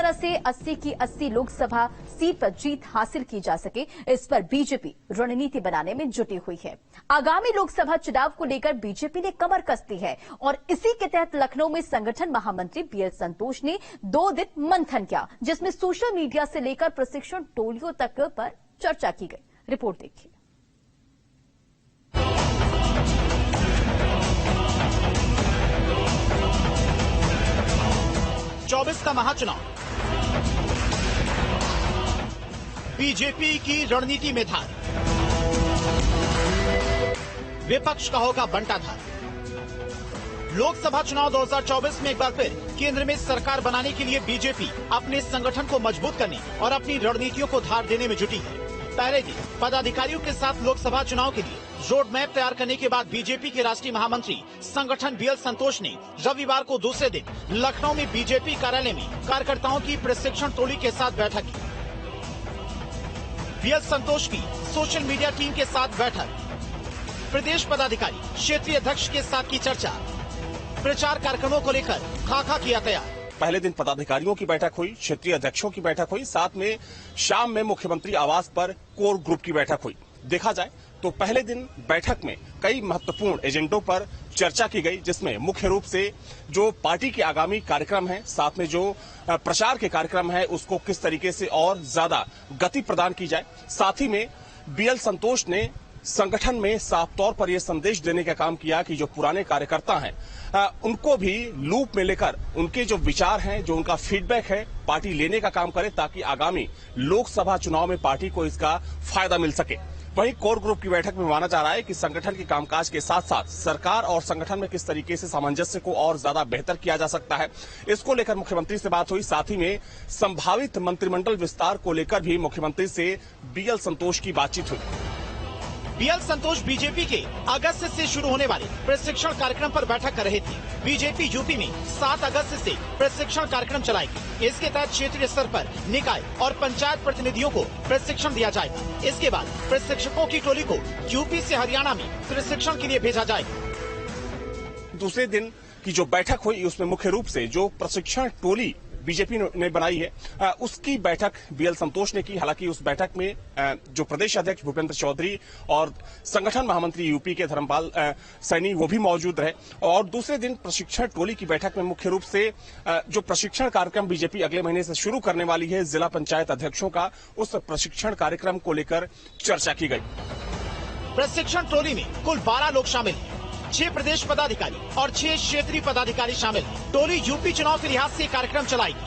तरह से 80 की 80 लोकसभा सीट पर जीत हासिल की जा सके, इस पर बीजेपी रणनीति बनाने में जुटी हुई है। आगामी लोकसभा चुनाव को लेकर बीजेपी ने कमर कस दी है और इसी के तहत लखनऊ में संगठन महामंत्री बीएल संतोष ने 2 दिन मंथन किया, जिसमें सोशल मीडिया से लेकर प्रशिक्षण टोलियों तक पर चर्चा की गई। रिपोर्ट देखिए। 24 का महाचुनाव बीजेपी की रणनीति में धार, विपक्ष का होगा बंटाधार। लोकसभा चुनाव 2024 में एक बार फिर केंद्र में सरकार बनाने के लिए बीजेपी अपने संगठन को मजबूत करने और अपनी रणनीतियों को धार देने में जुटी है। पहले दिन पदाधिकारियों के साथ लोकसभा चुनाव के लिए रोड मैप तैयार करने के बाद बीजेपी के राष्ट्रीय महामंत्री संगठन बीएल संतोष ने रविवार को दूसरे दिन लखनऊ में बीजेपी कार्यालय में कार्यकर्ताओं की प्रशिक्षण टोली के साथ बैठक की। बीएल संतोष की सोशल मीडिया टीम के साथ बैठक, प्रदेश पदाधिकारी क्षेत्रीय अध्यक्ष के साथ की चर्चा, प्रचार कार्यक्रमों को लेकर खाका किया तैयार। पहले दिन पदाधिकारियों की बैठक हुई, क्षेत्रीय अध्यक्षों की बैठक हुई, साथ में शाम में मुख्यमंत्री आवास पर कोर ग्रुप की बैठक हुई। देखा जाए तो पहले दिन बैठक में कई महत्वपूर्ण एजेंडों पर चर्चा की गई, जिसमें मुख्य रूप से जो पार्टी के आगामी कार्यक्रम है, साथ में जो प्रचार के कार्यक्रम है, उसको किस तरीके से और ज्यादा गति प्रदान की जाए। साथ ही में बीएल संतोष ने संगठन में साफ तौर पर यह संदेश देने का काम किया कि जो पुराने कार्यकर्ता हैं उनको भी लूप में लेकर उनके जो विचार हैं, जो उनका फीडबैक है, पार्टी लेने का काम करे, ताकि आगामी लोकसभा चुनाव में पार्टी को इसका फायदा मिल सके। वहीं कोर ग्रुप की बैठक में माना जा रहा है कि संगठन के कामकाज के साथ साथ सरकार और संगठन में किस तरीके से सामंजस्य को और ज्यादा बेहतर किया जा सकता है, इसको लेकर मुख्यमंत्री से बात हुई। साथ ही में संभावित मंत्रिमंडल विस्तार को लेकर भी मुख्यमंत्री से बीएल संतोष की बातचीत हुई। बीएल संतोष बीजेपी के अगस्त से शुरू होने वाले प्रशिक्षण कार्यक्रम पर बैठक कर रहे थे। बीजेपी यूपी में 7 अगस्त से प्रशिक्षण कार्यक्रम चलाएगी। इसके तहत क्षेत्रीय स्तर पर निकाय और पंचायत प्रतिनिधियों को प्रशिक्षण दिया जाएगा। इसके बाद प्रशिक्षकों की टोली को यूपी से हरियाणा में प्रशिक्षण के लिए भेजा जाएगा। दूसरे दिन की जो बैठक हुई उसमें मुख्य रूप से जो प्रशिक्षण टोली बीजेपी ने बनाई है उसकी बैठक बीएल संतोष ने की। हालांकि उस बैठक में जो प्रदेश अध्यक्ष भूपेंद्र चौधरी और संगठन महामंत्री यूपी के धर्मपाल सैनी वो भी मौजूद रहे। और दूसरे दिन प्रशिक्षण टोली की बैठक में मुख्य रूप से जो प्रशिक्षण कार्यक्रम बीजेपी अगले महीने से शुरू करने वाली है जिला पंचायत अध्यक्षों का, उस प्रशिक्षण कार्यक्रम को लेकर चर्चा की गई। प्रशिक्षण टोली में कुल 12 लोग शामिल हैं। 6 प्रदेश पदाधिकारी और 6 क्षेत्रीय पदाधिकारी शामिल हैं। टोली यूपी चुनाव के लिहाज से कार्यक्रम चलाएगी।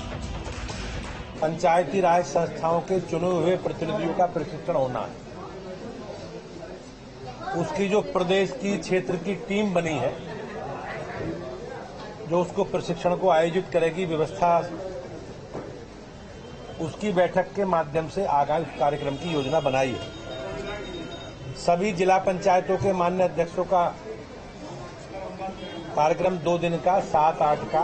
पंचायती राज संस्थाओं के चुने हुए प्रतिनिधियों का प्रशिक्षण होना है। उसकी जो प्रदेश की क्षेत्र की टीम बनी है, जो उसको प्रशिक्षण को आयोजित करेगी, व्यवस्था, उसकी बैठक के माध्यम से आगामी कार्यक्रम की योजना बनाई है। सभी जिला पंचायतों के माननीय अध्यक्षों का कार्यक्रम 2 दिन का 7-8 का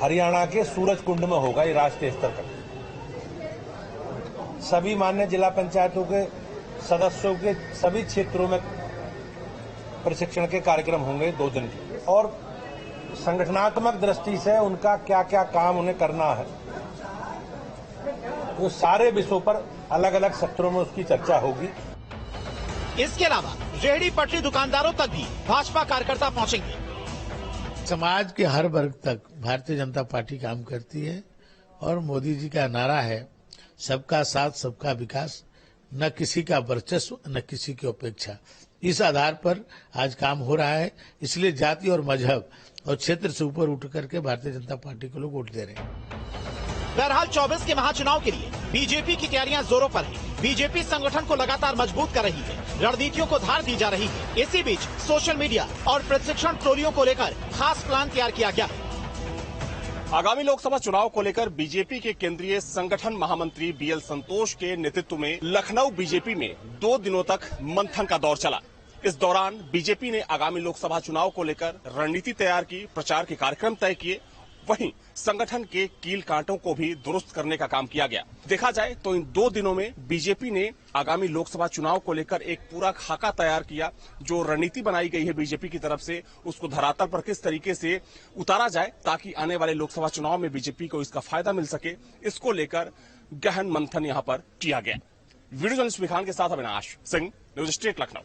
हरियाणा के सूरज कुंड में होगा। ये राष्ट्रीय स्तर पर सभी मान्य जिला पंचायतों के सदस्यों के सभी क्षेत्रों में प्रशिक्षण के कार्यक्रम होंगे 2 दिन के। और संगठनात्मक दृष्टि से उनका क्या क्या काम उन्हें करना है, वो सारे विषयों पर अलग अलग सत्रों में उसकी चर्चा होगी। इसके अलावा रेहड़ी पटरी दुकानदारों तक भी भाजपा कार्यकर्ता पहुंचेंगे। समाज के हर वर्ग तक भारतीय जनता पार्टी काम करती है और मोदी जी का नारा है सबका साथ सबका विकास, न किसी का वर्चस्व न किसी की उपेक्षा। इस आधार पर आज काम हो रहा है। इसलिए जाति और मजहब और क्षेत्र से ऊपर उठ करके भारतीय जनता पार्टी को लोग वोट दे रहे हैं। बहरहाल 24 के महाचुनाव के लिए बीजेपी की तैयारियां जोरों पर है। बीजेपी संगठन को लगातार मजबूत कर रही है, रणनीतियों को धार दी जा रही है। इसी बीच सोशल मीडिया और प्रशिक्षण टोलियों को लेकर खास प्लान तैयार किया गया है। आगामी लोकसभा चुनाव को लेकर बीजेपी के केंद्रीय संगठन महामंत्री बीएल संतोष के नेतृत्व में लखनऊ बीजेपी में 2 दिनों तक मंथन का दौर चला। इस दौरान बीजेपी ने आगामी लोकसभा चुनाव को लेकर रणनीति तैयार की, प्रचार के कार्यक्रम तय किए। वहीं संगठन के कील कांटों को भी दुरुस्त करने का काम किया गया। देखा जाए तो इन 2 दिनों में बीजेपी ने आगामी लोकसभा चुनाव को लेकर एक पूरा खाका तैयार किया। जो रणनीति बनाई गई है बीजेपी की तरफ से, उसको धरातल पर किस तरीके से उतारा जाए ताकि आने वाले लोकसभा चुनाव में बीजेपी को इसका फायदा मिल सके, इसको लेकर गहन मंथन यहां पर किया गया। वीडियो जर्नलिस्ट विखान के साथ Avinash Singh, news state Lucknow.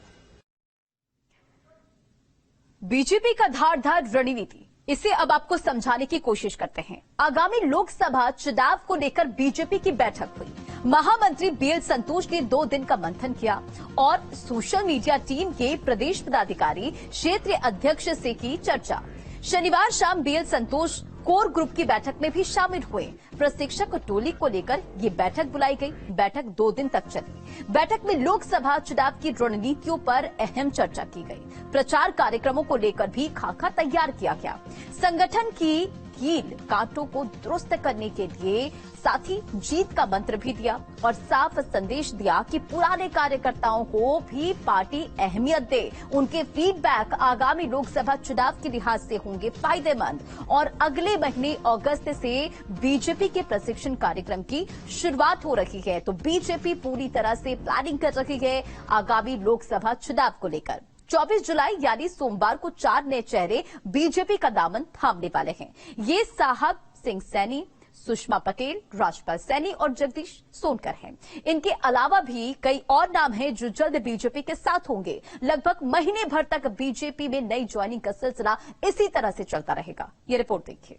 BJP का धारदार रणनीति, इसे अब आपको समझाने की कोशिश करते हैं। आगामी लोकसभा चुनाव को लेकर बीजेपी की बैठक हुई। महामंत्री बीएल संतोष ने 2 दिन का मंथन किया और सोशल मीडिया टीम के प्रदेश पदाधिकारी, क्षेत्रीय अध्यक्ष से की चर्चा। शनिवार शाम बीएल संतोष कोर ग्रुप की बैठक में भी शामिल हुए। प्रशिक्षक टोली को लेकर ये बैठक बुलाई गई। बैठक 2 दिन तक चली। बैठक में लोकसभा चुनाव की रणनीतियों पर अहम चर्चा की गई। प्रचार कार्यक्रमों को लेकर भी खाका तैयार किया गया। संगठन की कील कांटों को दुरुस्त करने के लिए साथ ही जीत का मंत्र भी दिया और साफ संदेश दिया कि पुराने कार्यकर्ताओं को भी पार्टी अहमियत दे। उनके फीडबैक आगामी लोकसभा चुनाव के लिहाज से होंगे फायदेमंद। और अगले महीने अगस्त से बीजेपी के प्रशिक्षण कार्यक्रम की शुरुआत हो रही है। तो बीजेपी पूरी तरह से प्लानिंग कर रही है आगामी लोकसभा चुनाव को लेकर। 24 जुलाई यानी सोमवार को 4 नए चेहरे बीजेपी का दामन थामने वाले हैं। ये साहब सिंह सैनी, सुषमा पटेल, राजपाल सैनी और जगदीश सोनकर हैं। इनके अलावा भी कई और नाम हैं जो जल्द बीजेपी के साथ होंगे। लगभग महीने भर तक बीजेपी में नई ज्वाइनिंग का सिलसिला इसी तरह से चलता रहेगा। ये रिपोर्ट देखिए।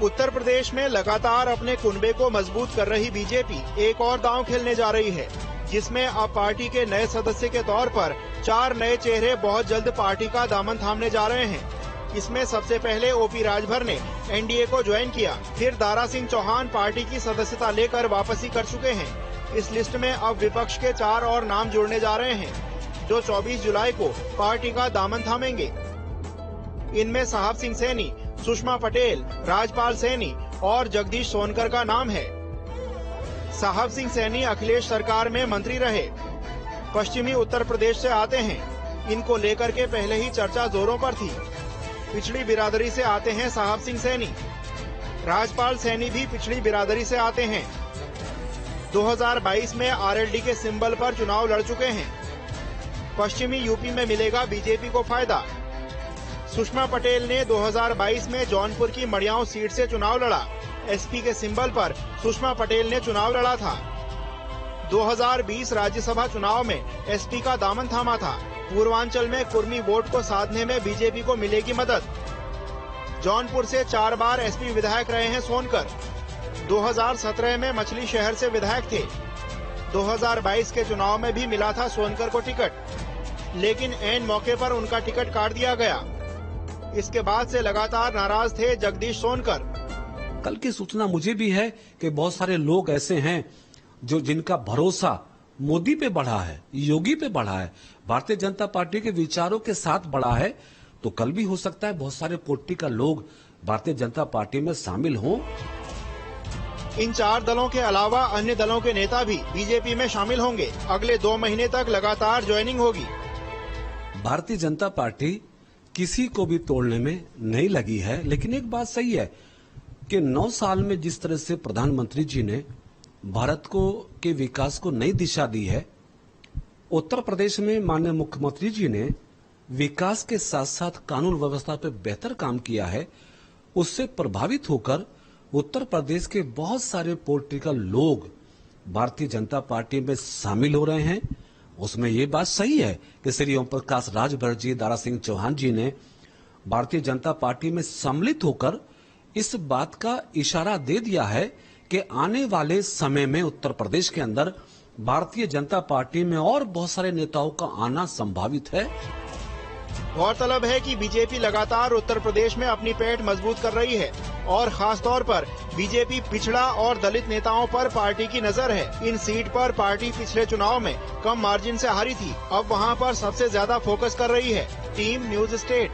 उत्तर प्रदेश में लगातार अपने कुनबे को मजबूत कर रही बीजेपी एक और दांव खेलने जा रही है, जिसमें अब पार्टी के नए सदस्य के तौर पर 4 नए चेहरे बहुत जल्द पार्टी का दामन थामने जा रहे हैं। इसमें सबसे पहले ओपी राजभर ने एनडीए को ज्वाइन किया। फिर दारा सिंह चौहान पार्टी की सदस्यता लेकर वापसी कर चुके हैं। इस लिस्ट में अब विपक्ष के 4 और नाम जुड़ने जा रहे हैं, जो 24 जुलाई को पार्टी का दामन थामेंगे। इनमें साहब सिंह सैनी, सुषमा पटेल, राजपाल सैनी और जगदीश सोनकर का नाम है। साहब सिंह सैनी अखिलेश सरकार में मंत्री रहे, पश्चिमी उत्तर प्रदेश से आते हैं। इनको लेकर के पहले ही चर्चा जोरों पर थी। पिछड़ी बिरादरी से आते हैं साहब सिंह सैनी। राजपाल सैनी भी पिछड़ी बिरादरी से आते हैं। 2022 में आरएलडी के सिंबल पर चुनाव लड़ चुके हैं। पश्चिमी यूपी में मिलेगा बीजेपी को फायदा। सुषमा पटेल ने 2022 में जौनपुर की मड़ियाओं सीट से चुनाव लड़ा। एसपी के सिंबल पर सुषमा पटेल ने चुनाव लड़ा था। 2020 राज्यसभा चुनाव में एसपी का दामन थामा था। पूर्वांचल में कुर्मी वोट को साधने में बीजेपी को मिलेगी मदद। जौनपुर से 4 बार एसपी विधायक रहे हैं सोनकर। 2017 में मछली शहर से विधायक थे। 2022 के चुनाव में भी मिला था सोनकर को टिकट, लेकिन ऐन मौके पर उनका टिकट काट दिया गया। इसके बाद से लगातार नाराज थे जगदीश सोनकर। कल की सूचना मुझे भी है कि बहुत सारे लोग ऐसे हैं जो जिनका भरोसा मोदी पे बढ़ा है, योगी पे बढ़ा है, भारतीय जनता पार्टी के विचारों के साथ बढ़ा है। तो कल भी हो सकता है बहुत सारे पॉलिटिकल लोग भारतीय जनता पार्टी में शामिल हों। इन 4 दलों के अलावा अन्य दलों के नेता भी बीजेपी में शामिल होंगे। अगले 2 महीने तक लगातार ज्वाइनिंग होगी। भारतीय जनता पार्टी किसी को भी तोड़ने में नहीं लगी है, लेकिन एक बात सही है कि 9 साल में जिस तरह से प्रधानमंत्री जी ने भारत को के विकास को नई दिशा दी है, उत्तर प्रदेश में माननीय मुख्यमंत्री जी ने विकास के साथ साथ कानून व्यवस्था पर बेहतर काम किया है। उससे प्रभावित होकर उत्तर प्रदेश के बहुत सारे पॉलिटिकल लोग भारतीय जनता पार्टी में शामिल हो रहे हैं। उसमें ये बात सही है कि श्री ओम प्रकाश राजभर जी, दारा सिंह चौहान जी ने भारतीय जनता पार्टी में सम्मिलित होकर इस बात का इशारा दे दिया है कि आने वाले समय में उत्तर प्रदेश के अंदर भारतीय जनता पार्टी में और बहुत सारे नेताओं का आना संभावित है। गौरतलब है कि बीजेपी लगातार उत्तर प्रदेश में अपनी पैठ मजबूत कर रही है और खास तौर पर बीजेपी पिछड़ा और दलित नेताओं पर पार्टी की नजर है। इन सीट पर पार्टी पिछले चुनाव में कम मार्जिन से हारी थी। अब वहां पर सबसे ज्यादा फोकस कर रही है टीम न्यूज स्टेट।